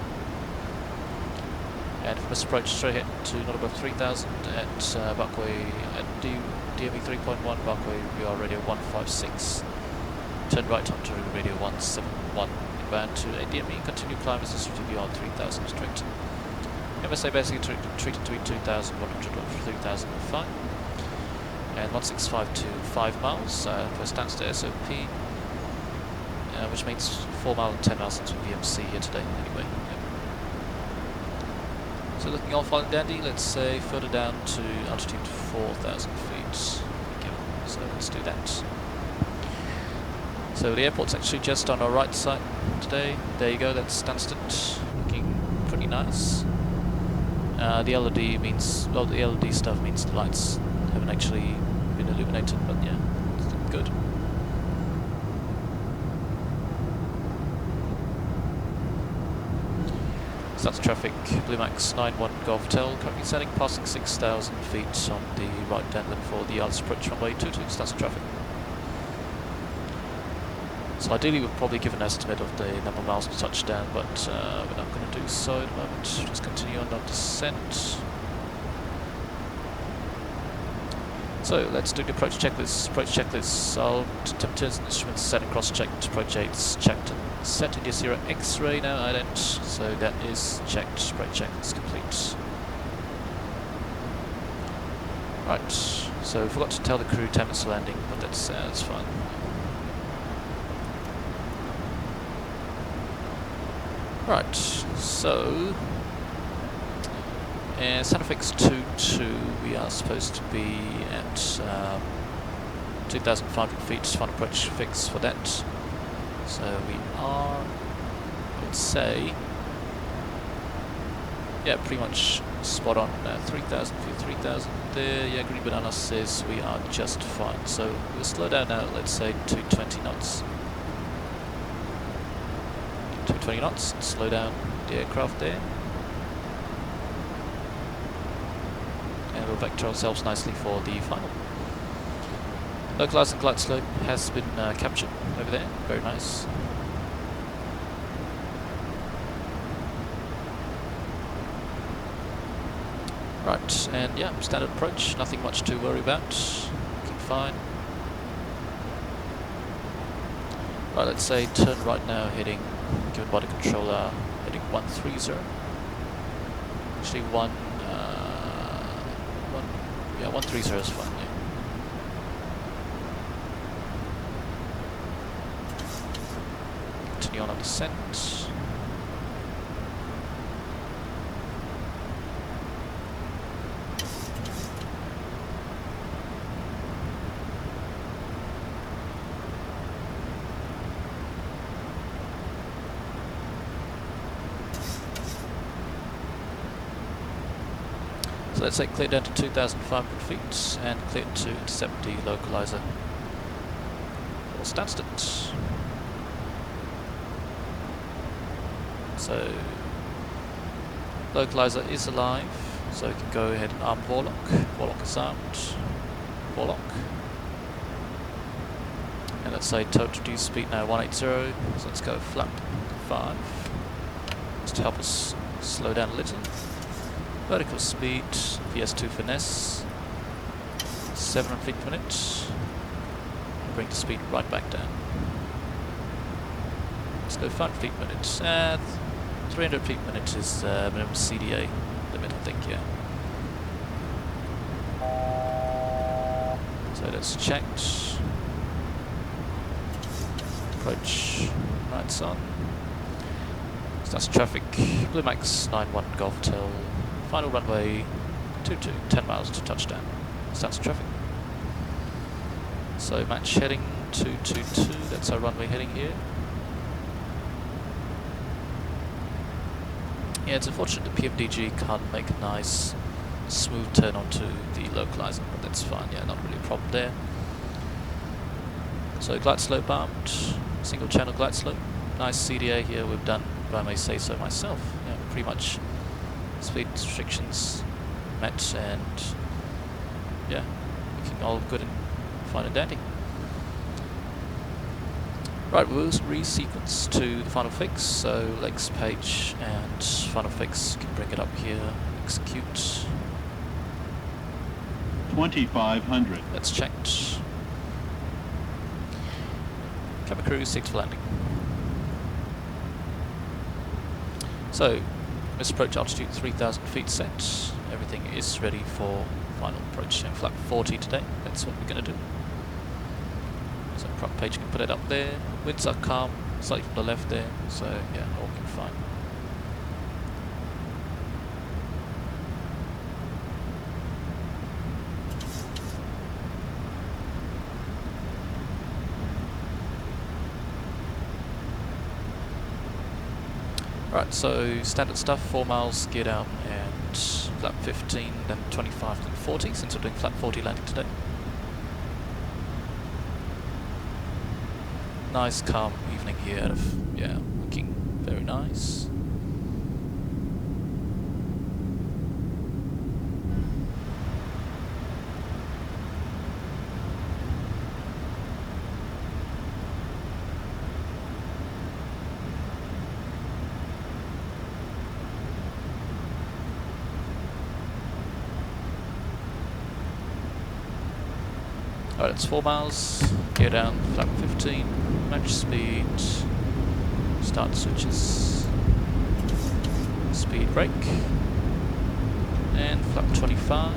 Speaker 1: And from this approach straight ahead to not above 3000 at Barkway at DME 3.1, Barkway VR radio 156. Turn right onto radio 171. Inbound to DME, continue climb as this beyond 3000 straight. MSA basically treated between 2100 and 3005. And 165 to 5 miles for Stansted SOP, which means 4 miles and 10 miles into VMC here today anyway. So looking all fine and dandy, let's say further down to altitude 4,000 feet. So let's do that. So the airport's actually just on our right side today. There you go, that's Stansted, looking pretty nice. The LED means, well, the LED stuff means the lights haven't actually been illuminated, but yeah, it's good. Starts traffic, Blue Max 91 Golf Hotel, currently setting, passing 6,000 feet on the right downwind for the Isles approach runway 22, starts traffic. So ideally we'll probably give an estimate of the number of miles to touchdown, but we're not going to do so at the moment. Just continue on our descent. So let's do the approach checklist. Approach checklist. I'll temperatures and instruments set and cross-checked. Approach aids checked and set. India Sierra X-ray now ident. So that is checked. Approach check is complete. Right. So we forgot to tell the crew 10 minutes landing, but that's fine. Right, so Santa Fe 22, we are supposed to be at 2,500 feet, final approach fix for that. So we are, I would say, yeah, pretty much spot on 3,000 feet, 3,000 there. Yeah, Green Banana says we are just fine. So we'll slow down now, let's say 220 knots. 220 knots, slow down the aircraft there. And we'll vector ourselves nicely for the final. Localized and glide slope has been captured over there, very nice. Right, and yeah, standard approach, nothing much to worry about, looking fine. Right, let's say turn right now, heading, given by the controller, heading 130. Actually 130 is fine, yeah. Continue on our descent. So let's say clear down to 2,500 feet and clear to intercept the localizer for Stansted. So localizer is alive, so we can go ahead and arm Warlock. Warlock is armed. Warlock. And let's say total reduced speed now 180. So let's go flap 5. Just to help us slow down a little. Vertical speed, PS2 finesse, 700 feet per minute. Bring the speed right back down. Let's go 500 feet per minute. 300 feet per minute is minimum CDA limit, I think, yeah. So that's checked. Approach lights on. Starts traffic, Blue Max 91 Golf Hotel. Final runway 22, 10 miles to touchdown. Starts traffic. So match heading 222, that's our runway heading here. Yeah, it's unfortunate the PMDG can't make a nice smooth turn onto the localizer, but that's fine, yeah, not really a problem there. So glide slope armed, single channel glide slope. Nice CDA here we've done, if I may say so myself. Yeah, pretty much speed restrictions met, and yeah, looking all good and fine and dandy. Right, we'll resequence to the final fix, so legs page and final fix, can bring it up here, execute.
Speaker 4: 2,500.
Speaker 1: That's checked. Cabin crew, 6 for landing. So, this approach altitude 3,000 feet set. Everything is ready for final approach. And flap 40 today. That's what we're going to do. So prop page, you can put it up there. Winds are calm, slightly from the left there. So yeah, all looking fine. Right, so standard stuff, 4 miles, gear down, and flap 15, then 25, then 40, since we're doing flap 40 landing today. Nice calm evening here, looking very nice. Alright, it's 4 miles, gear down, flap 15, match speed, start switches, speed brake, and flap 25.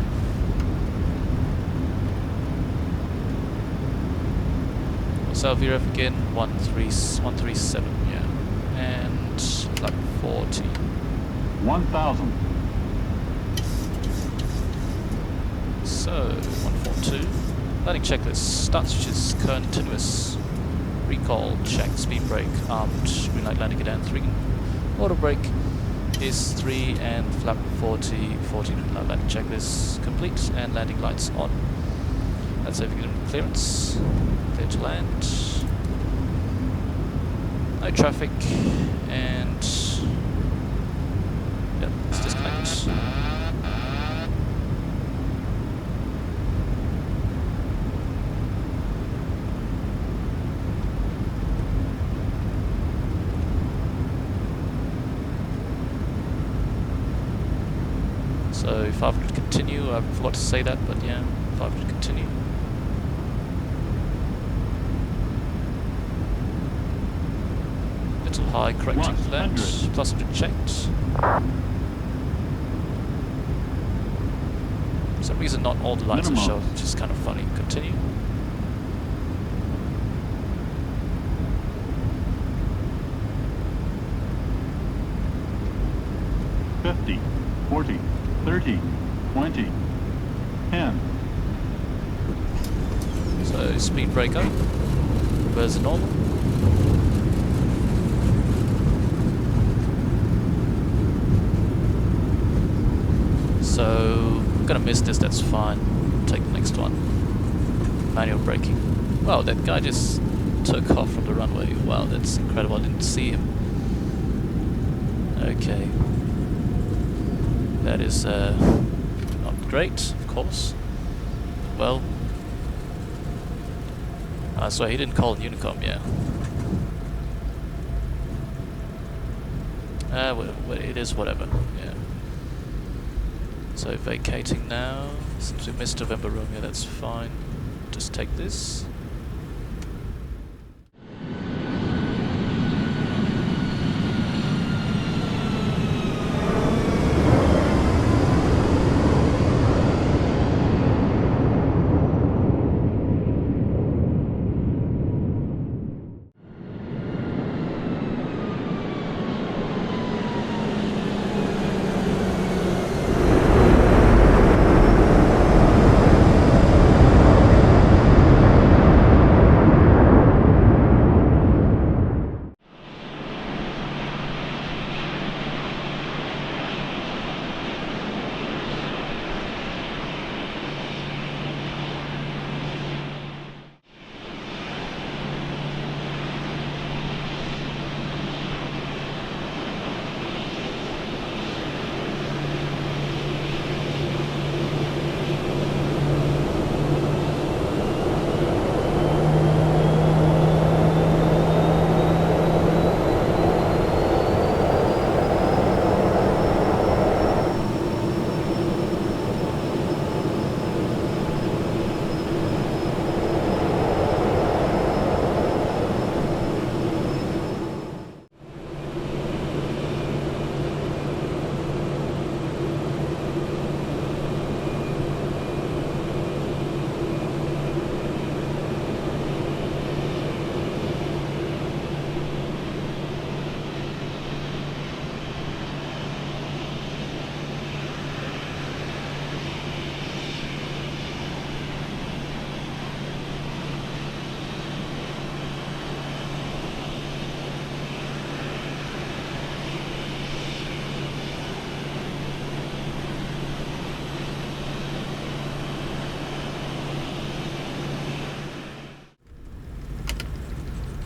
Speaker 1: What's our VREF again? 137, yeah. And flap 40.
Speaker 4: 1,000.
Speaker 1: So, 142. Landing checklist, start switches, continuous, recall, check, speed brake, armed, green light landing down 3, auto brake is 3, and flap 40, 14 green light landing checklist complete, and landing lights on. That's everything in clearance, clear to land, no traffic, and yep, let's disconnect. So 500 continue, I forgot to say that, but yeah, 500 continue. Little high, correcting left, plus 100 checked. For some reason not all the lights are shown, which is kind of funny. Continue.
Speaker 4: $50, $40, $30, $20, $10.
Speaker 1: So speed brake up, reverse normal. So I'm gonna miss this, that's fine. Take the next one. Manual braking. Wow, that guy just took off from the runway. Wow, that's incredible, I didn't see him. Okay. That is not great, of course. Well, so he didn't call Unicom, yeah. Well, it is whatever, yeah. So vacating now, since we missed November Romeo, that's fine. Just take this.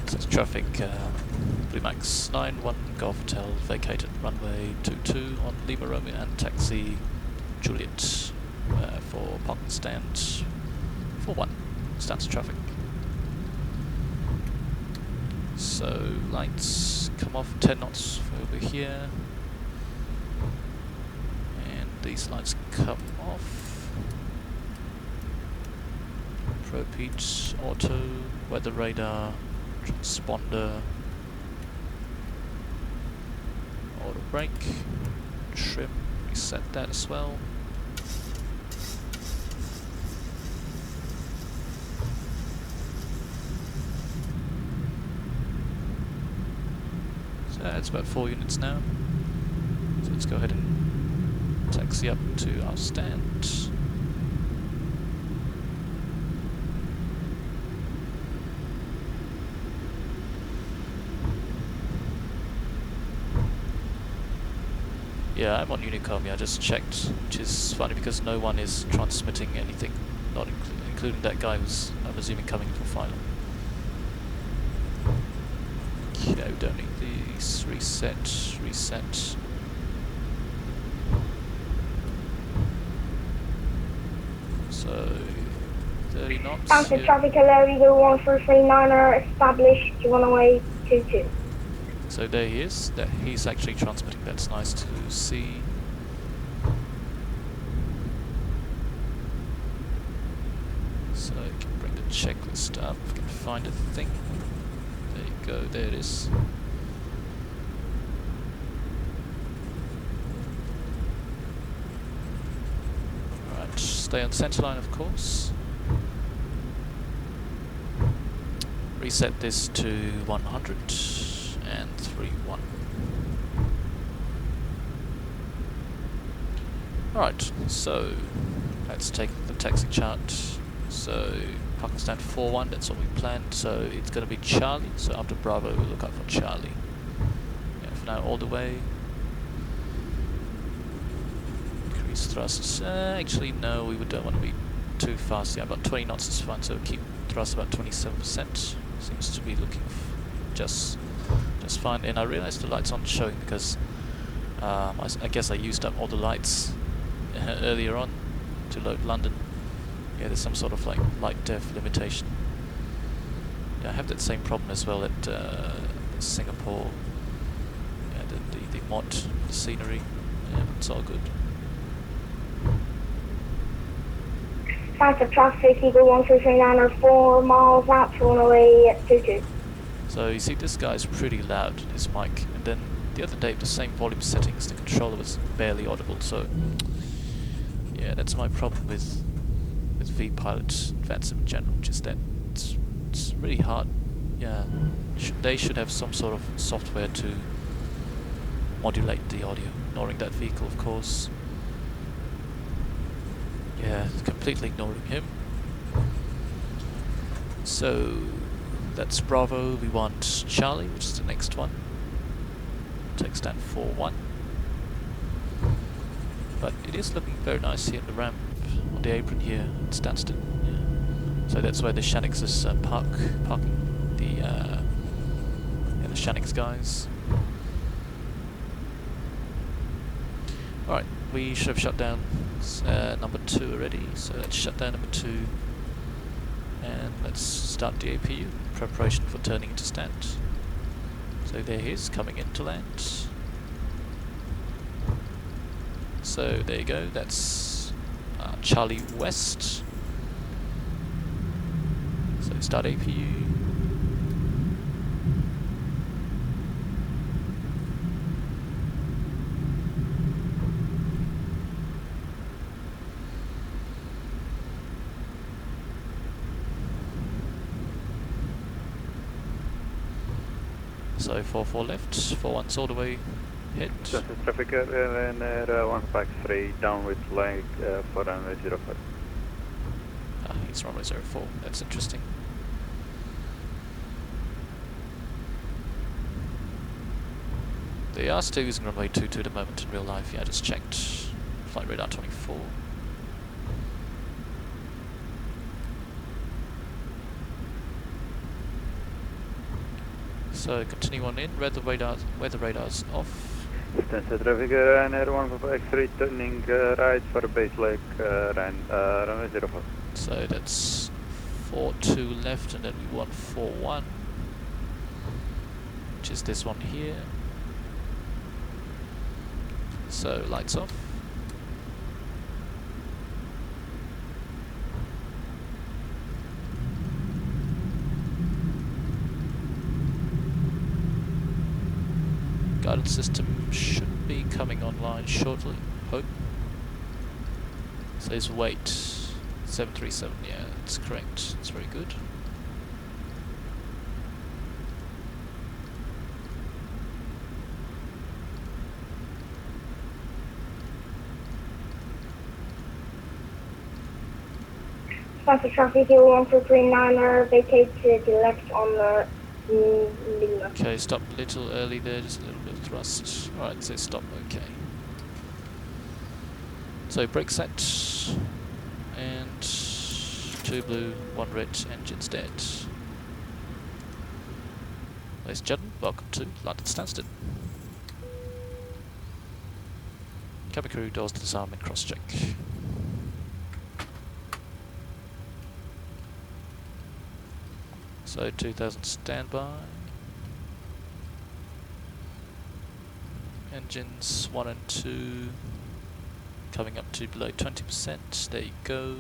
Speaker 1: So it's traffic, Blue Max 91, Golf Hotel, vacated runway 22 on Lima Romeo and taxi Juliet for parking stand 41, Stansted traffic. So lights come off 10 knots over here, and these lights come off. Propete, auto, weather radar, transponder, auto brake, trim, reset that as well. So it's about 4 units now. So let's go ahead and taxi up to our stand. Yeah, I'm on Unicom, I just checked, which is funny because no one is transmitting anything, not including that guy who's, I'm assuming, coming from Phylum. Okay, we don't need these. Reset, reset. So, 30 knots.
Speaker 5: Stansted traffic alert, Eagle 1339er, established runway 22.
Speaker 1: So there he is. There, he's actually transmitting. That's nice to see. So I can bring the checklist up. I can find a thing. There you go. There it is. Alright, stay on centerline, of course. Reset this to 100. And 3-1. Alright, so let's take the taxi chart. So parking stand 4-1, that's what we planned. So it's going to be Charlie. So after Bravo, we'll look out for Charlie. Yeah, for now, all the way. Increase thrust. Actually, no, we don't want to be too fast. Yeah, about 20 knots is fine. So keep thrust about 27%. Seems to be looking just fine. And I realized the lights aren't showing because I guess I used up all the lights earlier on to load London. Yeah, there's some sort of like light def limitation. Yeah, I have that same problem as well at Singapore. Yeah, the mod, the scenery. Yeah, it's all good.
Speaker 5: Stansted traffic, Eagle 1339er, 4 miles out to runway 22.
Speaker 1: So you see this guy is pretty loud, his mic, and then the other day with the same volume settings the controller was barely audible, so yeah, that's my problem with vPilot and VATSIM in general, just that it's really hard. Yeah, they should have some sort of software to modulate the audio, ignoring that vehicle of course. Yeah, completely ignoring him. So that's Bravo, we want Charlie, which is the next one. Take stand 4-1. But it is looking very nice here in the ramp, on the apron here at Stansted. Yeah. So that's where the Shanix is parking the Shanix guys. Alright, we should have shut down number 2 already, so let's shut down number 2. And let's start the APU in preparation for turning into stand. So there he is, coming into land. So there you go, that's Charlie West. So start APU. So 4-4 left, 4-1's all the way hit.
Speaker 6: Stansted traffic Ryanair 153 down with leg for runway 05.
Speaker 1: Ah, he's runway 04, that's interesting. They are still using runway 22 at the moment in real life, yeah, I just checked. Flight radar 24. So continue on in, weather radars off.
Speaker 6: Stansted traffic, Ryanair 156 turning right for base leg, runway 04.
Speaker 1: So that's 42 left, and then we want 41, which is this one here. So lights off. Guidance system should be coming online shortly, hope. Says wait, 737, yeah, that's correct, that's very good.
Speaker 5: Stansted traffic, 1239er, vacate to the left on the Lima.
Speaker 1: Okay, stop a little early there, just a little bit of thrust. Alright, so stop, okay. So brake set, and 2 blue, 1 red, engines dead. Ladies and gentlemen, welcome to London Stansted. Cabin crew, doors to disarm and cross check. So 2000 standby. Engines 1 and 2 coming up to below 20%. There you go.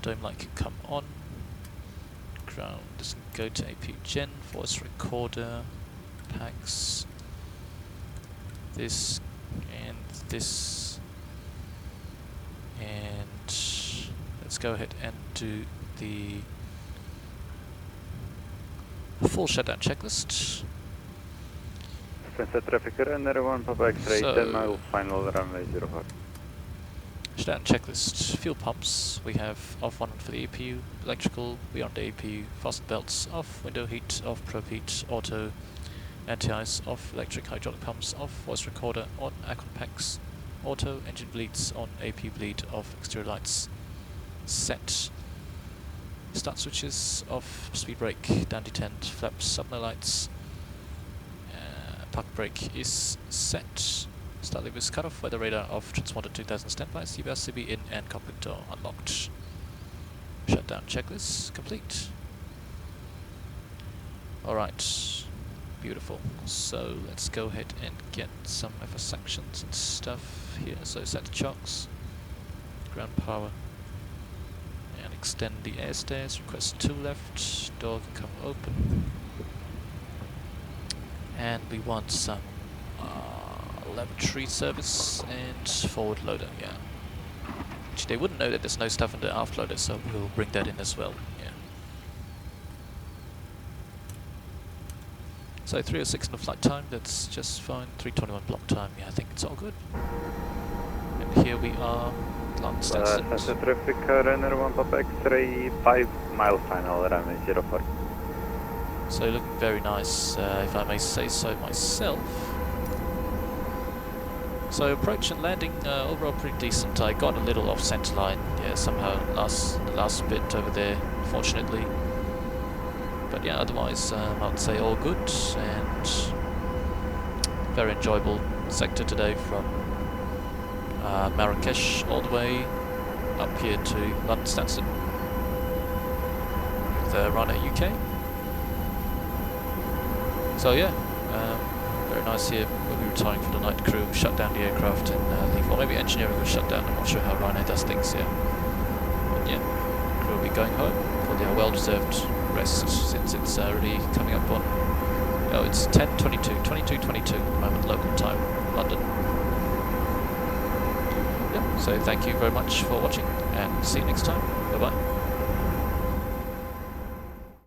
Speaker 1: Dome light can come on. Ground doesn't go to AP Gen. Voice recorder. Packs. This and this. And let's go ahead and do the full shutdown checklist.
Speaker 6: Stansted traffic, Ryanair 1 Papa X-ray,
Speaker 1: So
Speaker 6: 10 miles, final runway 04.
Speaker 1: Shutdown checklist. Fuel pumps, we have off one for the APU, electrical, we are on the APU, fasten belts, off, window heat, off, probe heat, auto, anti-ice, off, electric hydraulic pumps, off, voice recorder, on, Acon packs, auto, engine bleeds, on, APU bleed, off, exterior lights, set. Start switches, off, speed brake, down detent, flaps, subno lights, park brake is set. Start lever is cut off, weather radar off, transponder 2000 standby, CBS CB in and cockpit door unlocked. Shutdown checklist complete. Alright, beautiful. So let's go ahead and get some FS sanctions and stuff here. So set the chocks, ground power, and extend the air stairs, request 2 left, door can come open. And we want some lavatory service and forward loader, yeah. Actually, they wouldn't know that there's no stuff in the aft loader, so we'll bring that in as well, yeah. So 3:06 in the flight time, that's just fine. 3:21 block time, yeah, I think it's all good. And here we are, London Stansted.
Speaker 6: Stansted traffic, Ryanair 1 Papa X-ray, 5 miles, final runway 04.
Speaker 1: So looking very nice, if I may say so myself. So approach and landing, overall pretty decent. I got a little off centre line, yeah, somehow the last bit over there, fortunately. But yeah, otherwise I would say all good, and very enjoyable sector today from Marrakesh all the way up here to London Stansted with Ryanair UK. So yeah, very nice here. We'll be retiring for the night. Crew will shut down the aircraft and leave, or maybe engineering will shut down. I'm not sure how Ryanair does things, yeah. But yeah, crew will be going home for their well-deserved rest, since it's already coming up on, oh, it's 10:22, 22:22 at the moment, local time, London. Yeah, so thank you very much for watching, and see you next time. Bye bye.